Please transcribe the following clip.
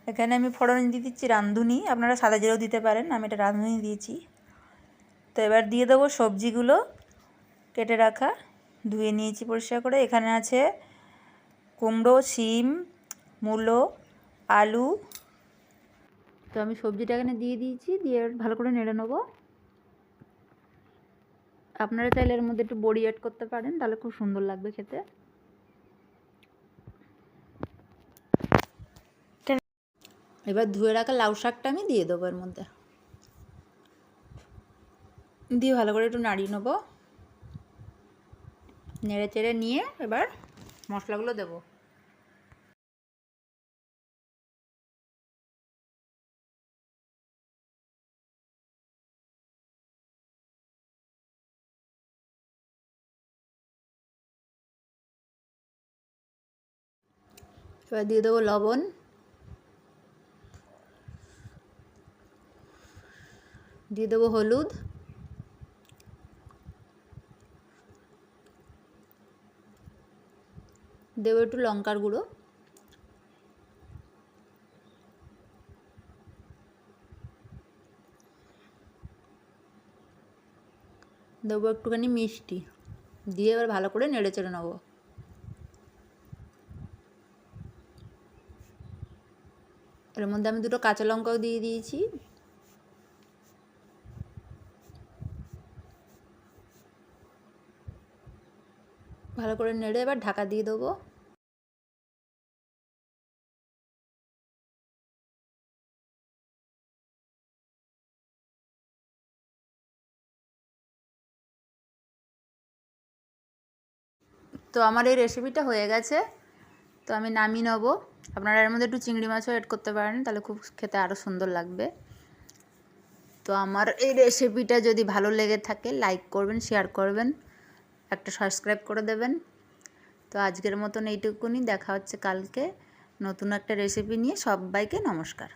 এখানে আমি ফোড়ন দিয়ে দিচ্ছি রাঁধুনি, আপনারা সাদা জিরেও দিতে পারেন, আমি এটা রাঁধুনি দিয়েছি। তো এবার দিয়ে দেবো সবজিগুলো কেটে রাখা, ধুয়ে নিয়েছি পরিষ্কার করে। এখানে আছে কুমড়ো, শিম, মূলো, আলু। তো আমি সবজিটা এখানে দিয়ে দিয়েছি, দিয়ে ভালো করে নেড়ে নেবো। আপনারা চাইলে এর মধ্যে একটু বড়ি অ্যাড করতে পারেন, তাহলে খুব সুন্দর লাগবে খেতে। এবার ধুয়ে রাখা লাউ শাকটা আমি দিয়ে দেবো এর মধ্যে, দিয়ে ভালো করে একটু নাড়িয়ে নেবো। নেড়ে চেড়ে নিয়ে এবার মশলাগুলো দেবো। এবার দিয়ে দেবো লবণ, দিয়ে দেবো হলুদ, দেবো একটু লঙ্কার গুঁড়ো, দেবো একটুখানি মিষ্টি, দিয়ে এবার ভালো করে নেড়ে চেড়ে নেবো। এর মধ্যে আমি দুটো কাঁচা লঙ্কাও দিয়ে দিয়েছি। ভালো করে নেড়ে এবার ঢাকা দিয়ে দেবো। তো আমার এই রেসিপিটা হয়ে গেছে, তো আমি নামিয়ে নেবো। আপনারা এর মধ্যে একটু চিংড়ি মাছও অ্যাড করতে পারেন, তাহলে খুব খেতে আরও সুন্দর লাগবে। তো আমার এই রেসিপিটা যদি ভালো লেগে থাকে লাইক করবেন, শেয়ার করবেন, একটা সাবস্ক্রাইব করে দেবেন। তো আজকের মতন এইটুকুনি, দেখা হচ্ছে কালকে নতুন একটা রেসিপি নিয়ে। সবাইকে নমস্কার।